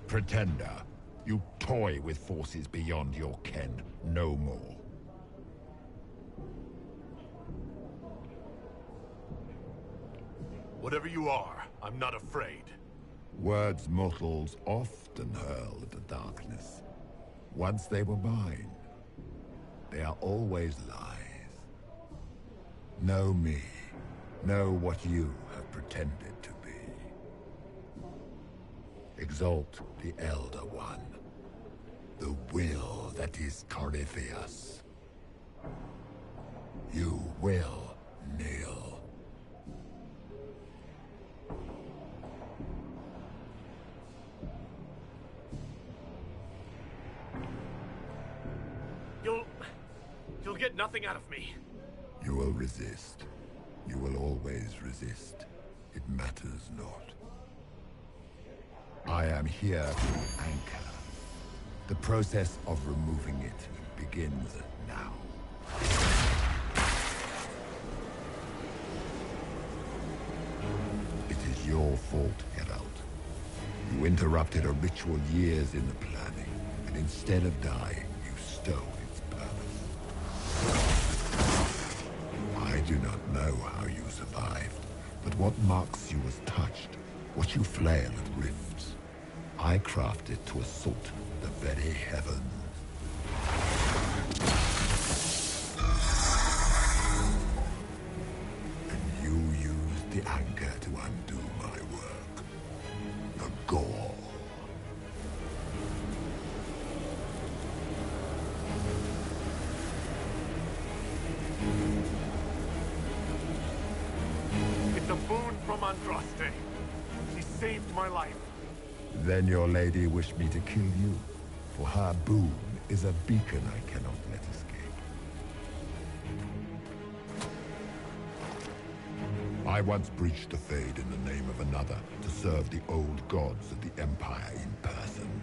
Pretender, you toy with forces beyond your ken, no more. Whatever you are, I'm not afraid. Words mortals often hurl at the darkness. Once they were mine, they are always lies. Know me. Know what you have pretended to be. Exalt the Elder One. The will that is Corypheus. You will kneel. You'll get nothing out of me. You will resist. You will always resist. It matters not. I am here to anchor. The process of removing it begins now. It is your fault, Herald. You interrupted a ritual years in the planning, and instead of dying, you stole its purpose. I do not know how you survived, but what marks you as touched, what you flail at rifts, I crafted to assault the very heavens. And you used the anchor to undo my work. The gore. It's a boon from Andraste. She saved my life. Then your lady wished me to kill you, for her boon is a beacon I cannot let escape. I once breached the Fade in the name of another to serve the old gods of the Empire in person.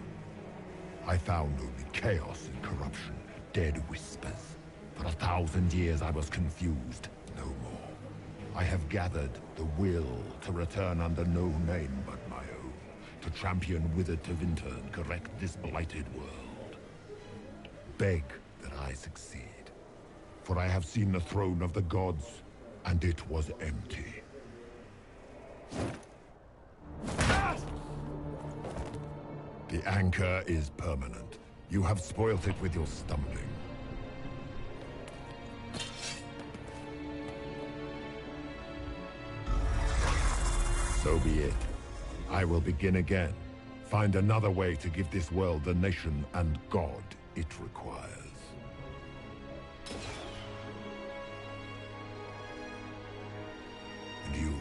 I found only chaos and corruption, dead whispers. For 1,000 years I was confused, no more. I have gathered the will to return under no name but my own, to champion Withered to Winter and correct this blighted world. Beg that I succeed, for I have seen the throne of the gods, and it was empty. The anchor is permanent. You have spoilt it with your stumbling. So be it. I will begin again. Find another way to give this world the nation and God it requires. And you,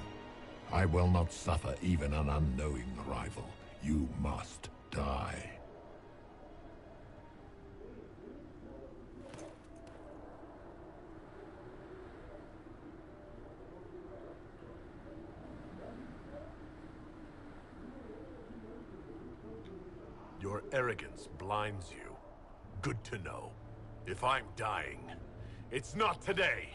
I will not suffer even an unknowing rival. You must die. Your arrogance blinds you. Good to know. If I'm dying, it's not today.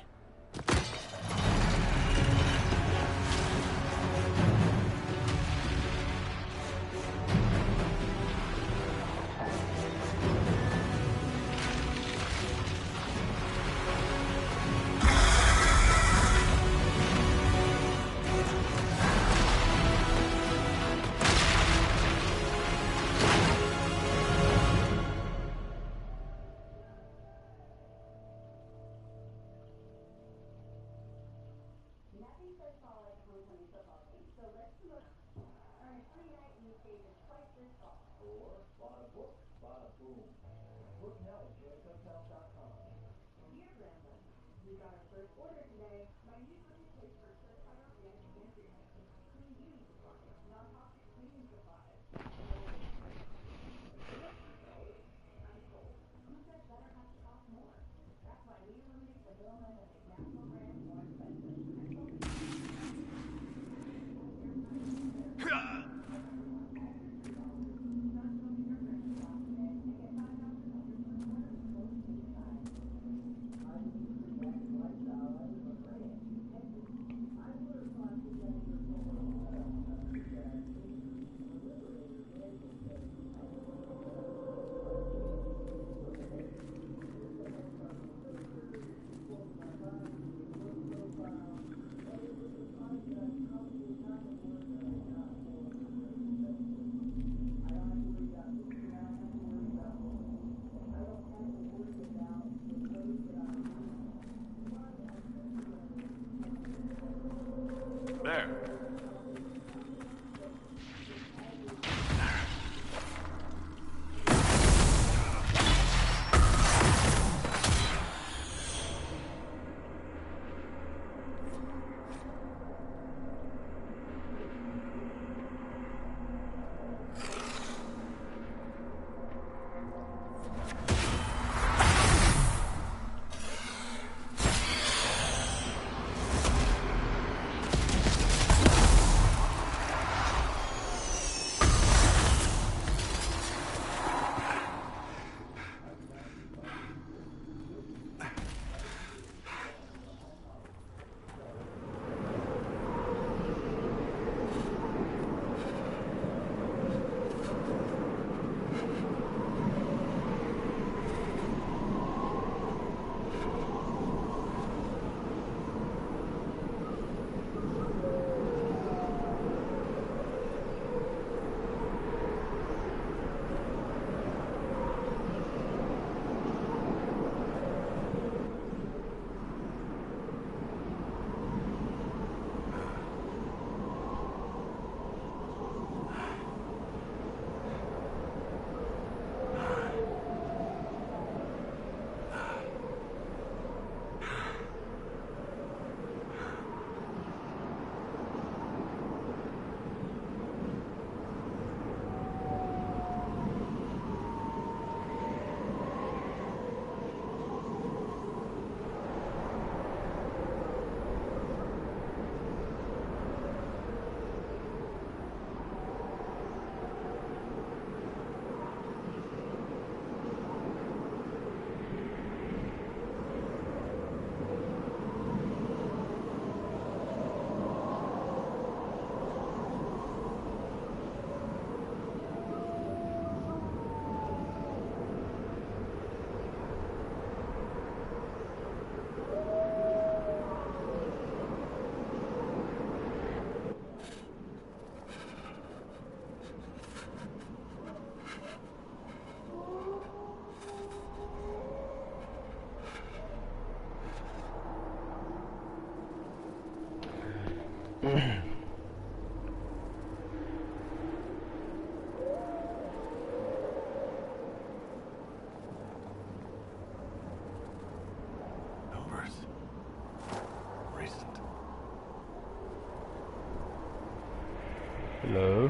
Hello.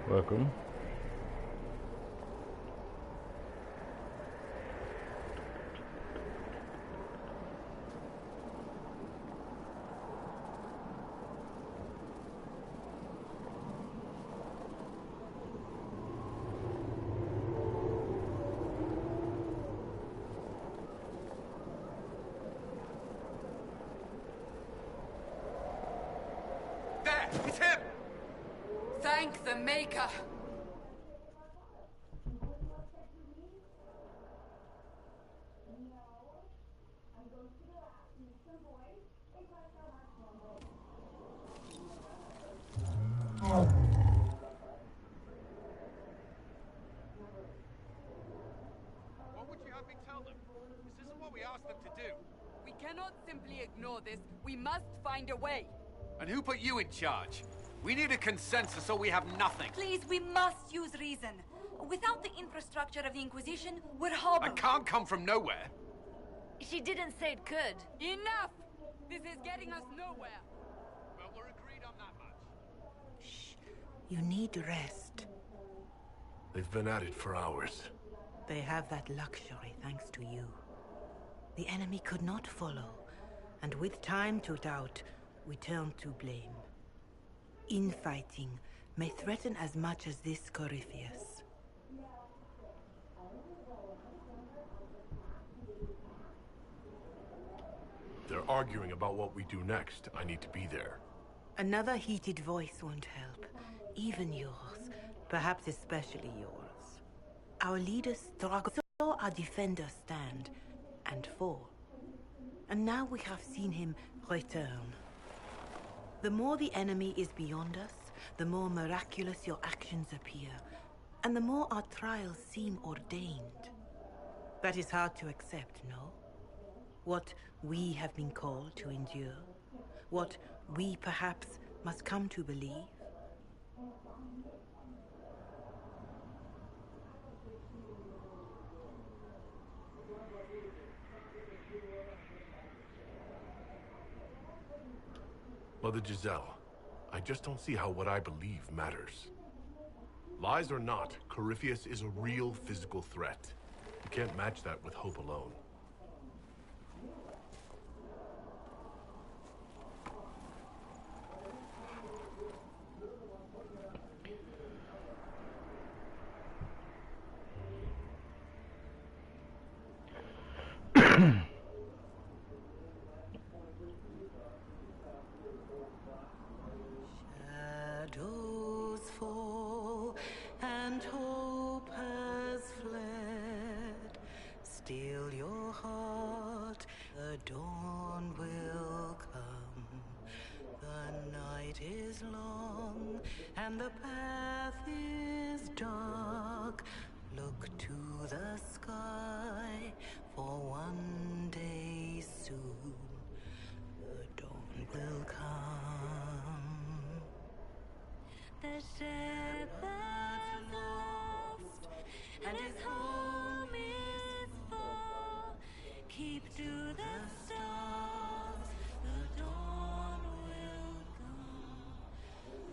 Welcome. There! It's him! Thank the Maker! What would you have me tell them? This isn't what we asked them to do. We cannot simply ignore this. We must find a way. And who put you in charge? We need a consensus or we have nothing. Please, we must use reason. Without the infrastructure of the Inquisition, we're I hobbled. can't come from nowhere. She didn't say it could. Enough! This is getting us nowhere. Well, we're agreed on that much. Shh. You need rest. They've been at it for hours. They have that luxury thanks to you. The enemy could not follow, and with time to doubt, we turn to blame. Infighting may threaten as much as this Corypheus. They're arguing about what we do next. I need to be there. Another heated voice won't help. Even yours. Perhaps especially yours. Our leaders struggle, so our defenders stand and fall. And now we have seen him return. The more the enemy is beyond us, the more miraculous your actions appear, and the more our trials seem ordained. That is hard to accept, no? What we have been called to endure, what we perhaps must come to believe. Mother Giselle, I just don't see how what I believe matters. Lies or not, Corypheus is a real physical threat. You can't match that with hope alone. Shadows fall and hope has fled. Still your heart, the dawn will come. The night is long and the path is dark. Look to the sky, for one day soon the dawn will come. The shepherd's lost, and his home is far. Keep to the stars, the dawn will come.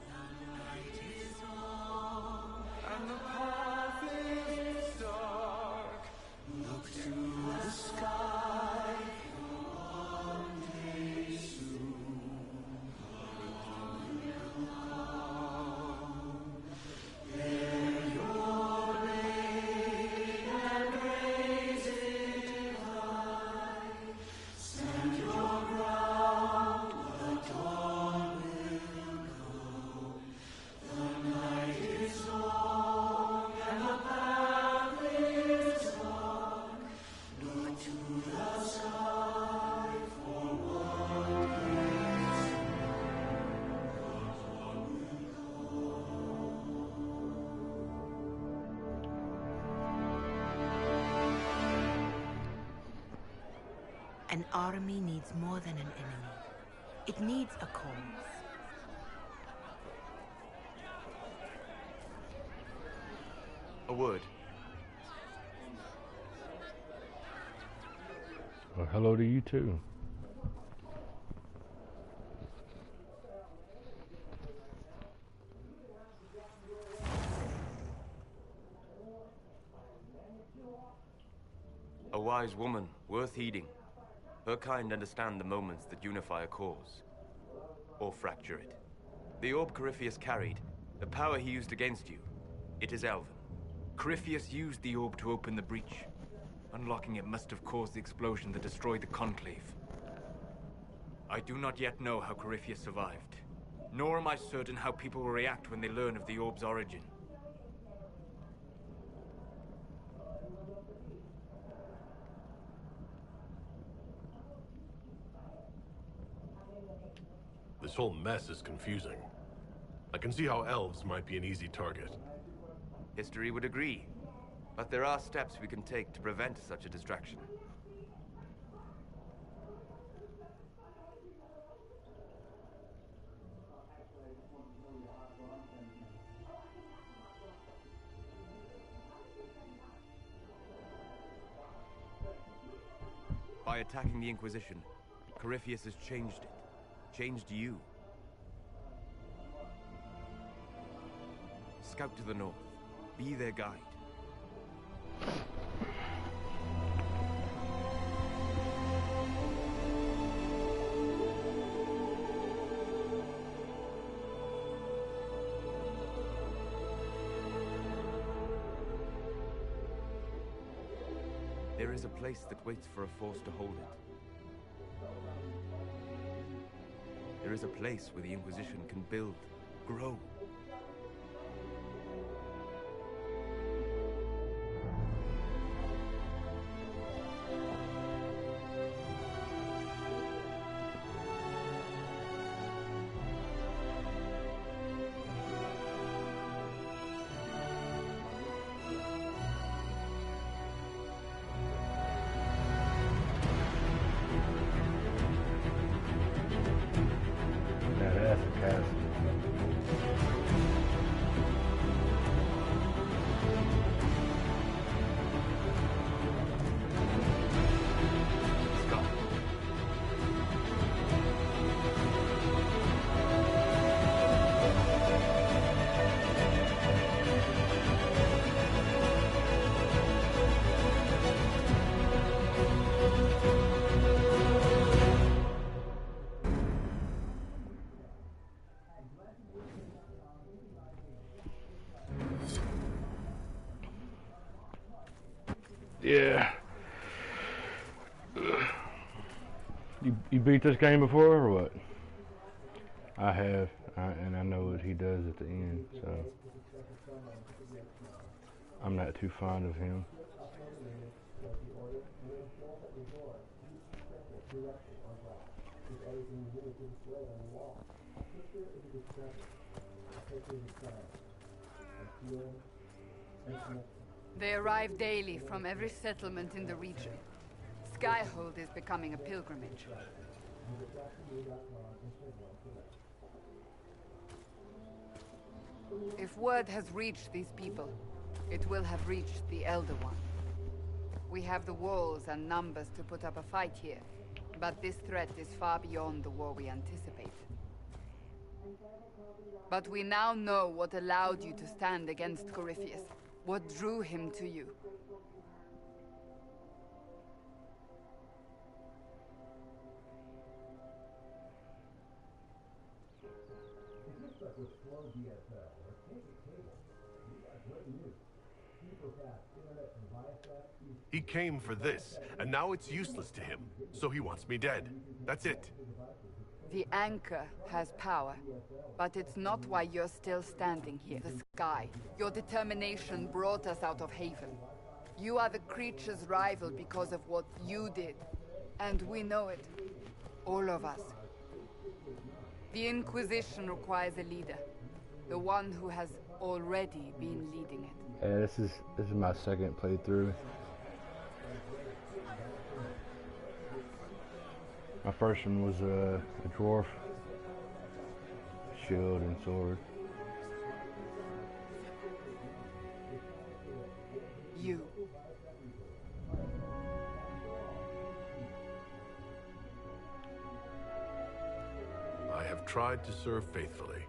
The night is long, and the path is dark. Look to the sky, for one day soon. An army needs more than an enemy. It needs a cause. A word. Well, hello to you too. wise woman, worth heeding. Her kind understand the moments that unify a cause. Or fracture it. The orb Corypheus carried, the power he used against you, it is Elven. Corypheus used the orb to open the breach. Unlocking it must have caused the explosion that destroyed the Conclave. I do not yet know how Corypheus survived, nor am I certain how people will react when they learn of the orb's origin. This whole mess is confusing. I can see how elves might be an easy target. History would agree. But there are steps we can take to prevent such a distraction. By attacking the Inquisition, Corypheus has changed it. Changed you. Scout to the north. Be their guide. There is a place that waits for a force to hold it. There is a place where the Inquisition can build, grow. Yeah. You beat this game before or what? I have, and I know what he does at the end, so I'm not too fond of him. They arrive daily from every settlement in the region. Skyhold is becoming a pilgrimage. If word has reached these people, it will have reached the Elder One. We have the walls and numbers to put up a fight here, but this threat is far beyond the war we anticipated. But we now know what allowed you to stand against Corypheus. What drew him to you? He came for this, and now it's useless to him, so he wants me dead. That's it. The Anchor has power, but it's not why you're still standing here. The sky. Your determination brought us out of Haven. You are the creature's rival because of what you did. And we know it. All of us. The Inquisition requires a leader. The one who has already been leading it. Yeah, this is my second playthrough. My first one was a dwarf, shield and sword. You. I have tried to serve faithfully,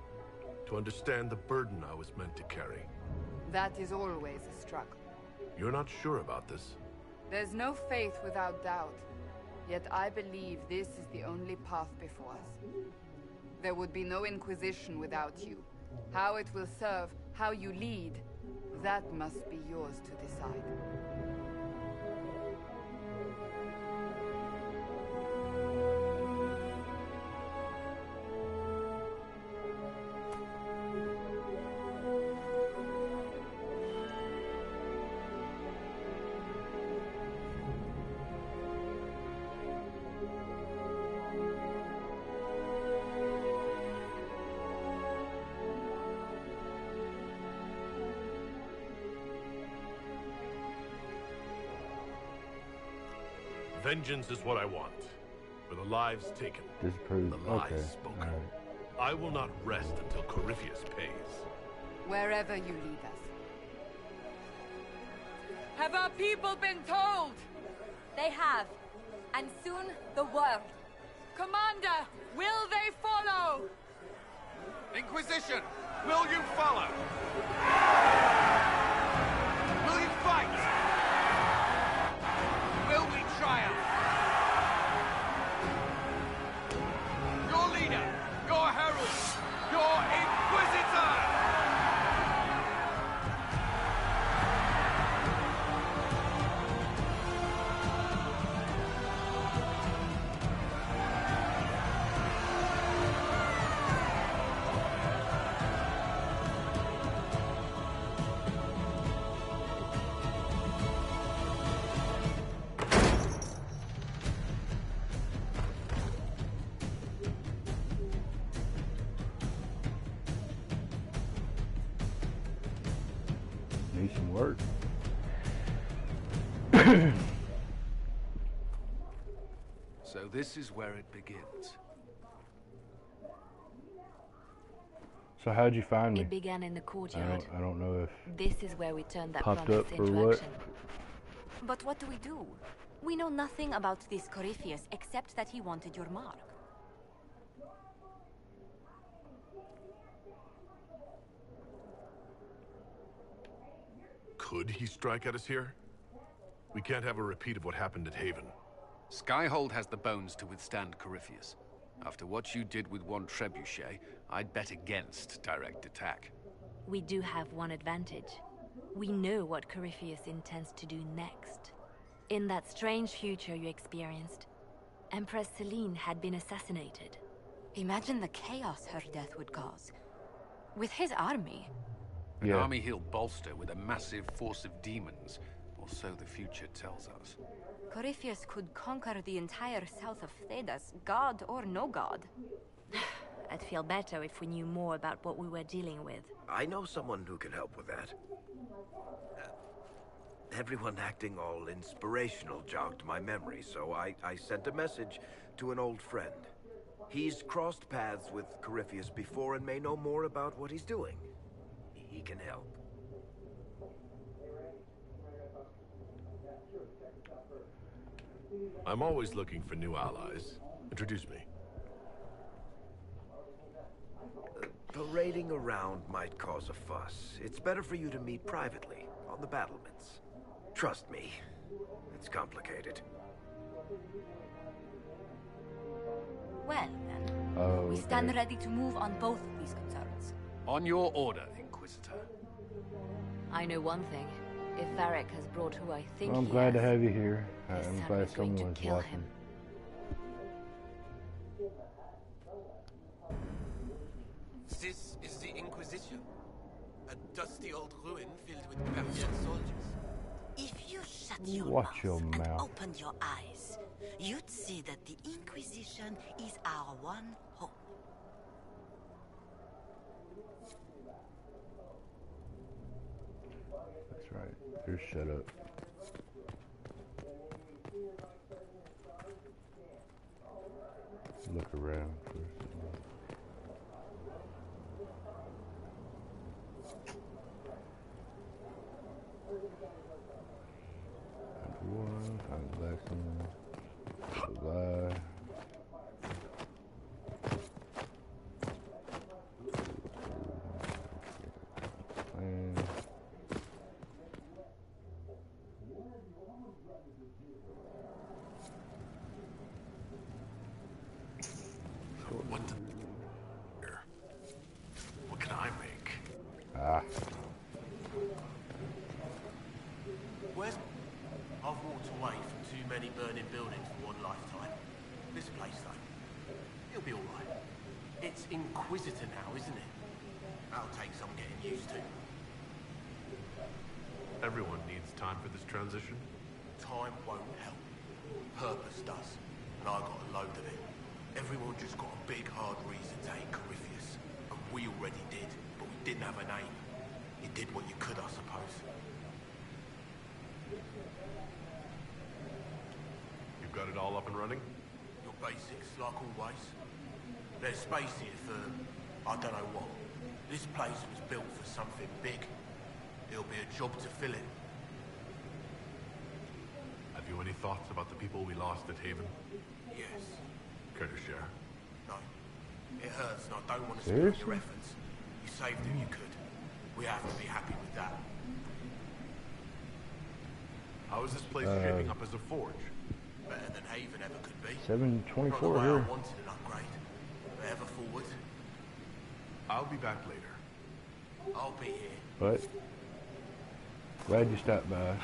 to understand the burden I was meant to carry. That is always a struggle. You're not sure about this? There's no faith without doubt. Yet I believe this is the only path before us. There would be no Inquisition without you. How it will serve, how you lead, that must be yours to decide. Vengeance is what I want. For the lives taken, Disapprove. the lies Okay. spoken. Alright. I will not rest until Corypheus pays. Wherever you lead us. Have our people been told? They have. And soon, the world. Commander, will they follow? Inquisition, will you follow? Will you fight? Will we triumph? Your leader, your herald, your Inquisitor! Need some work. So this is where it begins. So how'd you find me? It began in the courtyard. I don't know if This is where we turned that popped promise up or into what. action. But what do we do? We know nothing about this Corypheus except that he wanted your mark. Could he strike at us here? We can't have a repeat of what happened at Haven. Skyhold has the bones to withstand Corypheus. After what you did with one trebuchet, I'd bet against direct attack. We do have one advantage. We know what Corypheus intends to do next. In that strange future you experienced, Empress Celine had been assassinated. Imagine the chaos her death would cause. With his army. An army he'll bolster with a massive force of demons, or so the future tells us. Corypheus could conquer the entire south of Thedas, god or no god. I'd feel better if we knew more about what we were dealing with. I know someone who can help with that. Everyone acting all inspirational jogged my memory, so I sent a message to an old friend. He's crossed paths with Corypheus before and may know more about what he's doing. He can help. I'm always looking for new allies. Introduce me. Parading around might cause a fuss. It's better for you to meet privately, on the battlements. Trust me, it's complicated. Well, then, we stand ready to move on both of these concerns. On your order, Inquisitor. I know one thing. If Varric has brought who I think I'm he glad has, to have you here. his I'm son glad is going to someone's kill watching. him. This is the Inquisition. A dusty old ruin filled with Barbarian soldiers. If you shut your Watch your mouth and mouth. opened your eyes, you'd see that the Inquisition is our one hope. That's right. Just shut up. Look around for a second. Find one, find the last one. Supply. Plan. Ah. Where's... I've walked away from too many burning buildings for one lifetime. This place, though, it'll be alright. It's Inquisitor now, isn't it? That'll take some getting used to. Everyone needs time for this transition. Time won't help. Purpose does. And I got a load of it. Everyone just got a big, hard reason to hate Corypheus. And we already did, but we didn't have a name. You did what you could, I suppose. You've got it all up and running? Your basics, like always. There's space here for... I don't know what. This place was built for something big. It'll be a job to fill it. Have you any thoughts about the people we lost at Haven? Yes. Care to share? No. It hurts and I don't want to spoil your efforts. You saved who you could. We have to be happy with that. How is this place shaping up as a forge? Better than Haven ever could be. 724 Not the way here. I wanted an upgrade. But ever forward. I'll be back later. I'll be here. But glad you stopped by, and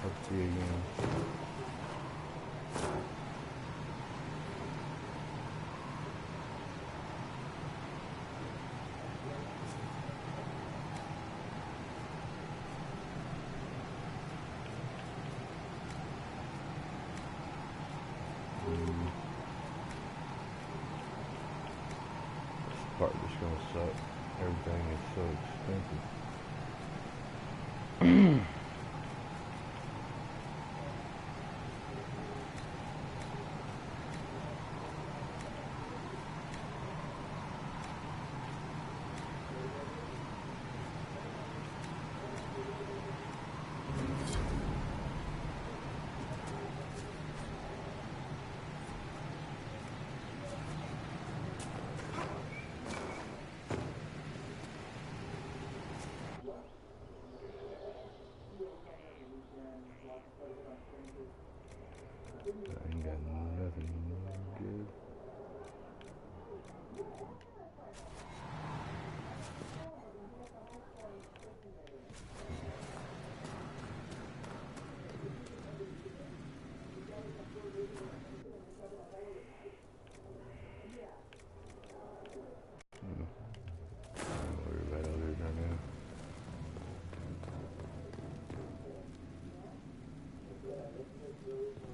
hope to see you again. This part is gonna suck. Everything is so expensive. I ain't got nothing good. Don't worry about all this right now.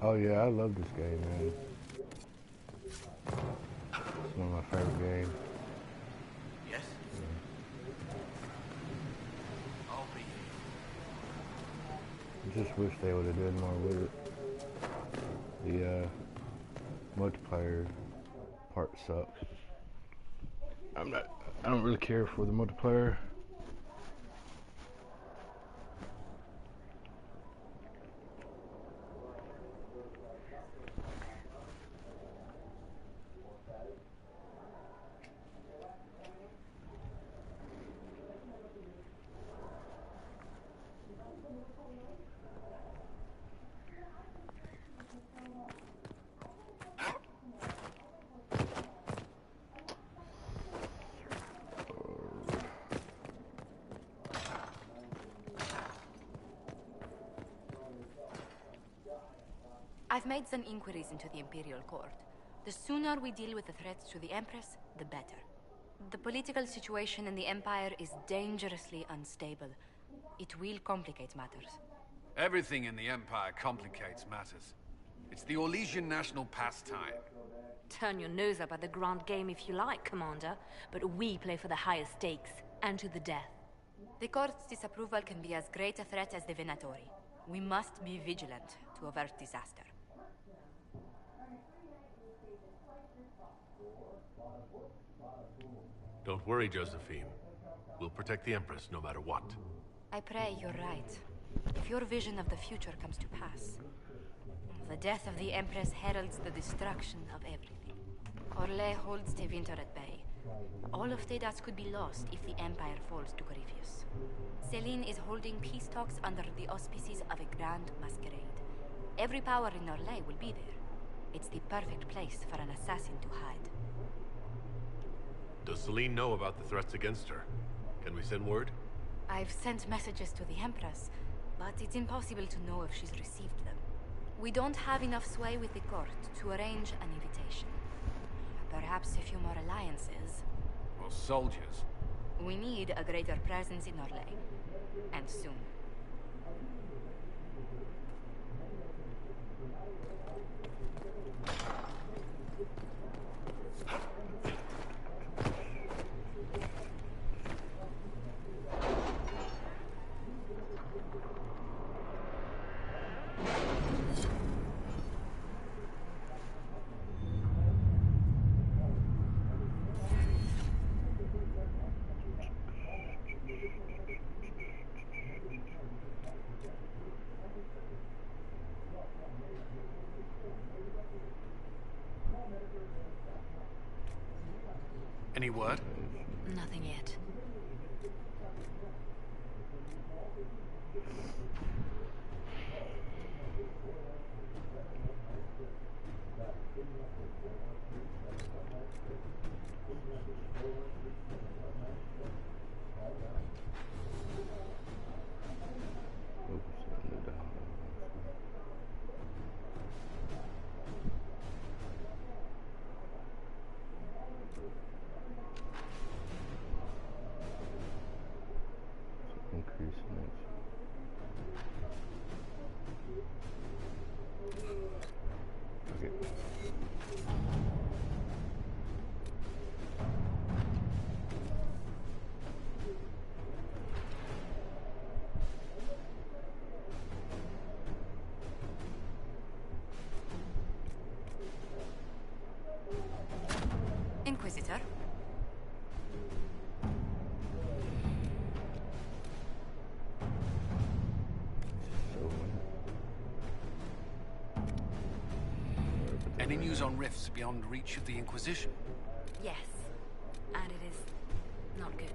Oh yeah, I love this game, man. It's one of my favorite games. Yes? I'll be here. I just wish they would have done more with it. The multiplayer part sucks. I don't really care for the multiplayer. I've made some inquiries into the Imperial Court. The sooner we deal with the threats to the Empress, the better. The political situation in the Empire is dangerously unstable. It will complicate matters. Everything in the Empire complicates matters. It's the Orlesian national pastime. Turn your nose up at the grand game if you like, Commander, but we play for the highest stakes, and to the death. The Court's disapproval can be as great a threat as the Venatori. We must be vigilant to avert disaster. Don't worry, Josephine. We'll protect the Empress no matter what. I pray you're right. If your vision of the future comes to pass, the death of the Empress heralds the destruction of everything. Orlais holds Tevinter at bay. All of Thedas could be lost if the Empire falls to Corypheus. Celine is holding peace talks under the auspices of a grand masquerade. Every power in Orlais will be there. It's the perfect place for an assassin to hide. Does Celine know about the threats against her? Can we send word? I've sent messages to the Empress, but it's impossible to know if she's received them. We don't have enough sway with the court to arrange an invitation. Perhaps a few more alliances. Or soldiers. We need a greater presence in Orlais. And soon. Any word? Nothing yet. Inquisitor? Any news on rifts beyond reach of the Inquisition? Yes. And it is not good.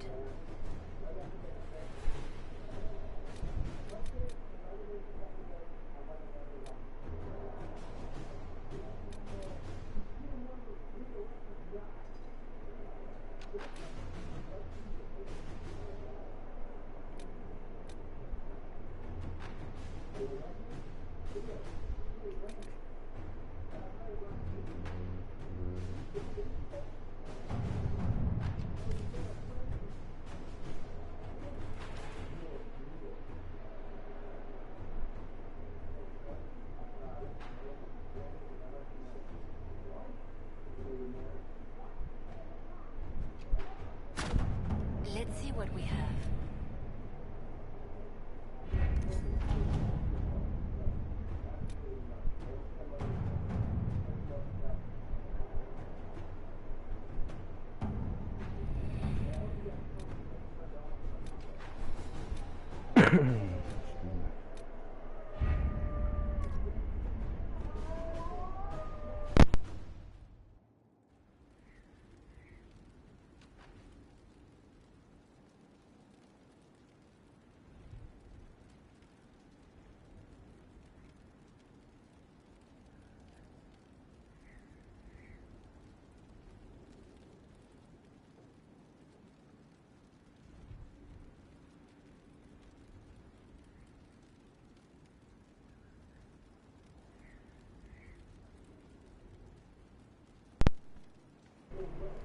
Let's see what we have.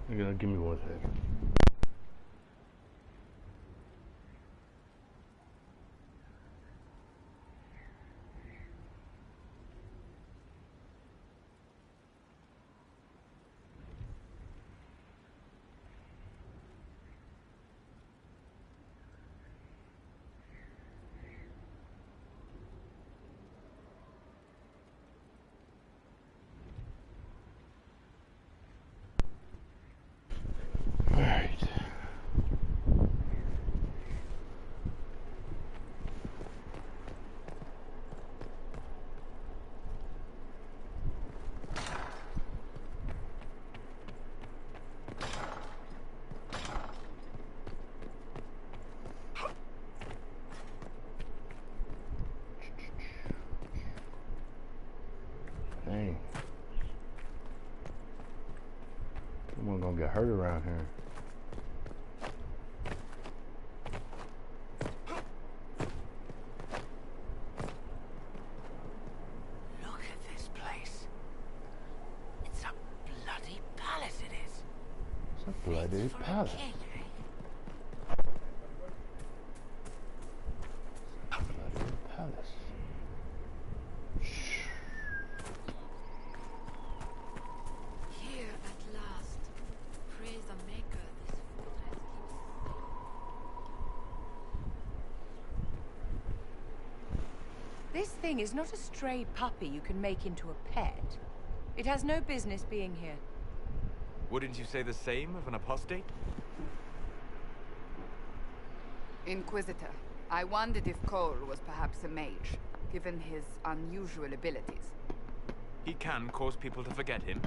You're gonna give me 1 second. Dang. Someone gonna get hurt around here. Bloody palace. Bloody palace. Shh. Here at last. Praise the Maker, this fortress keeps. This thing is not a stray puppy you can make into a pet. It has no business being here. Wouldn't you say the same of an apostate? Inquisitor, I wondered if Cole was perhaps a mage, given his unusual abilities. He can cause people to forget him,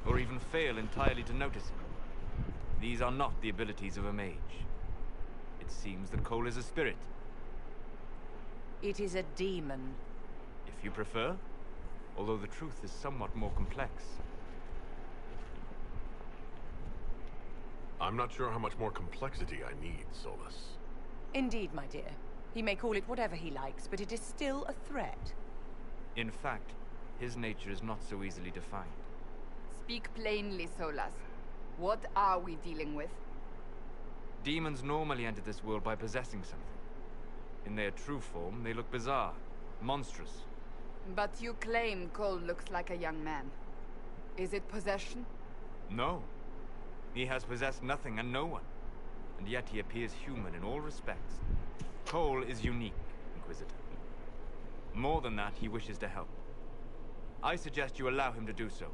or even fail entirely to notice him. These are not the abilities of a mage. It seems that Cole is a spirit. It is a demon. If you prefer, although the truth is somewhat more complex. I'm not sure how much more complexity I need, Solus. Indeed, my dear. He may call it whatever he likes, but it is still a threat. In fact, his nature is not so easily defined. Speak plainly, Solus. What are we dealing with? Demons normally enter this world by possessing something. In their true form, they look bizarre, monstrous. But you claim Cole looks like a young man. Is it possession? No. He has possessed nothing and no one. And yet he appears human in all respects. Cole is unique, Inquisitor. More than that, he wishes to help. I suggest you allow him to do so.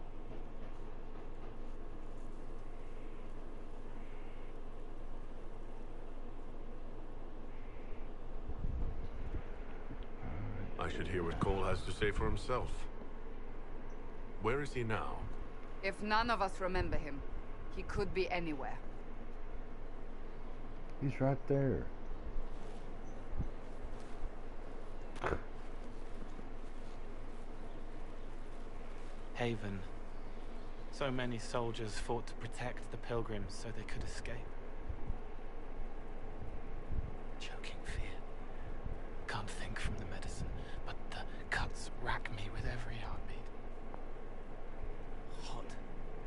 I should hear what Cole has to say for himself. Where is he now? If none of us remember him, he could be anywhere. He's right there. Haven. So many soldiers fought to protect the pilgrims so they could escape. Choking fear. Can't think from the medicine, but the cuts rack me with every heartbeat. Hot,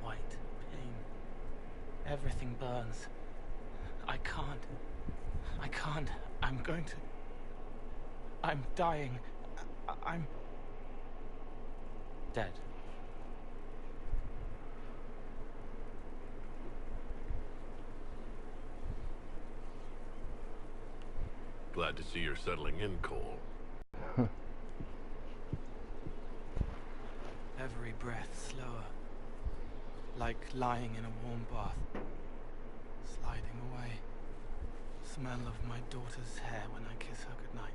white pain. Everything burns. I can't. I'm going to. I'm dying. I'm dead. Glad to see you're settling in, Cole. Every breath slower. Like lying in a warm bath. Sliding away. Smell of my daughter's hair when I kiss her goodnight.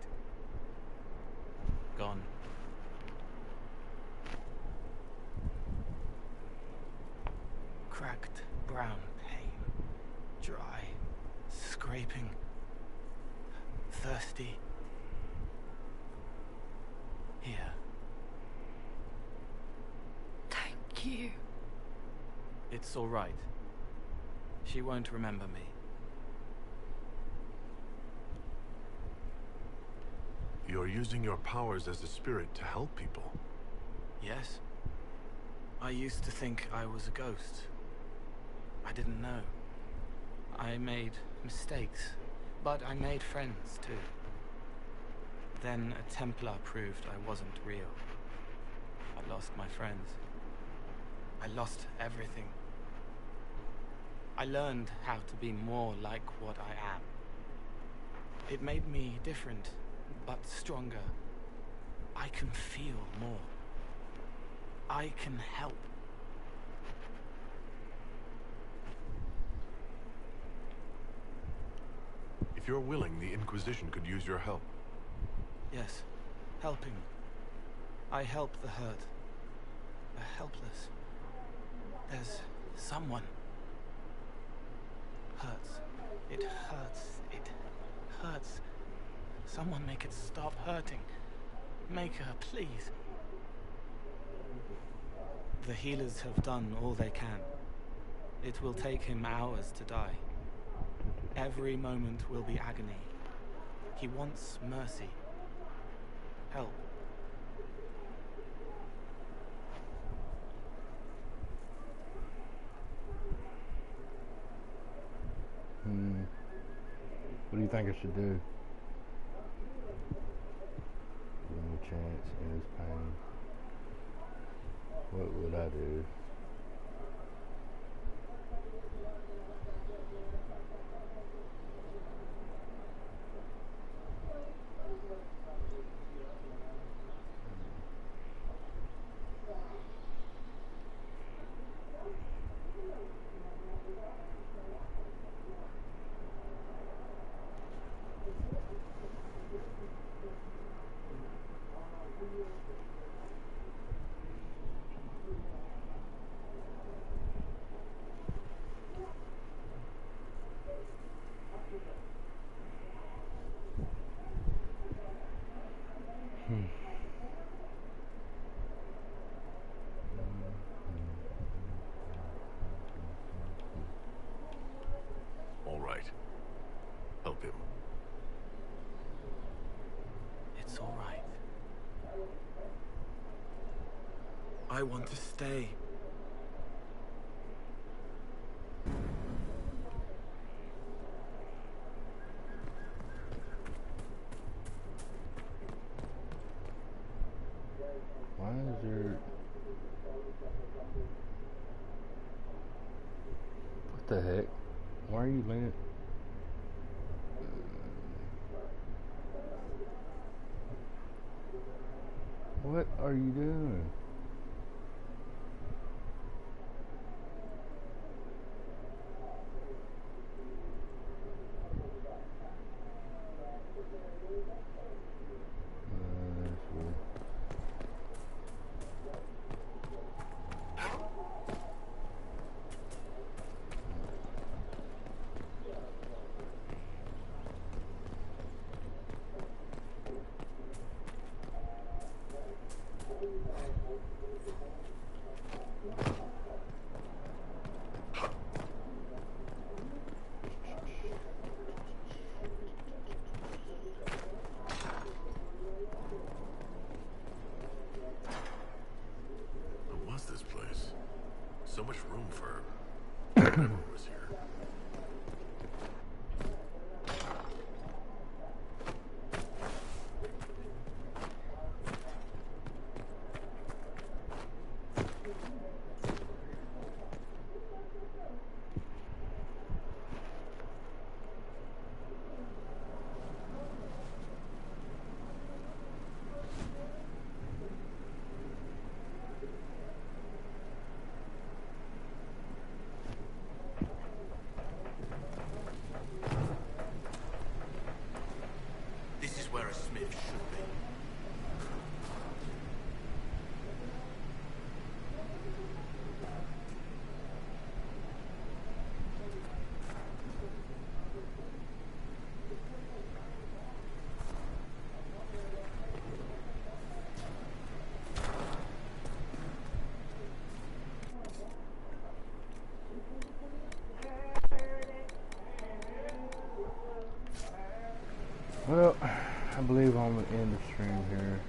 Gone. Cracked brown pain. Dry. Scraping. Thirsty. Here. Thank you. It's all right. She won't remember me. You're using your powers as a spirit to help people. Yes. I used to think I was a ghost. I didn't know. I made mistakes, but I made friends too. Then a Templar proved I wasn't real. I lost my friends. I lost everything. I learned how to be more like what I am. It made me different, but stronger. I can feel more. I can help. If you're willing, the Inquisition could use your help. Yes, helping. I help the hurt. The helpless. There's someone. Hurts. It hurts. It hurts. Someone make it stop hurting. Make her, please. The healers have done all they can. It will take him hours to die. Every moment will be agony. He wants mercy. Help. What do you think I should do? Give him a chance in his pain. What would I do? All right. Help him. It's all right. I want to stay. Why is there... What the heck? Why are you leaning? What are you doing? That's weird. What was this place? So much room for whoever was here. This is where a smith should be. Well, I believe I'm going to end the stream here.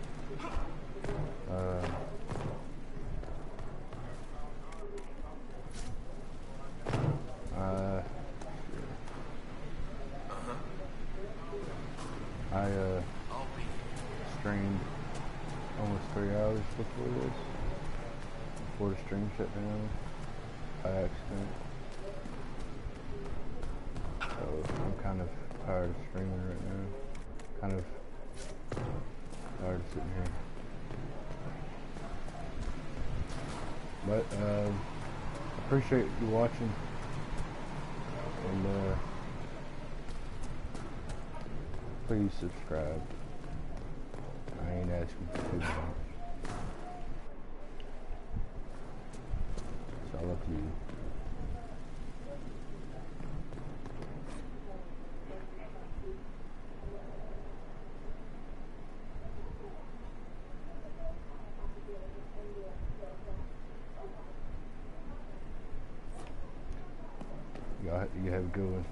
I streamed almost 3 hours before this, before the stream shut down by accident. So I'm kind of tired of streaming right now. Kind of tired of sitting here. But appreciate you watching, and please subscribe. I ain't asking for too much. It's all up to you. You have a good one.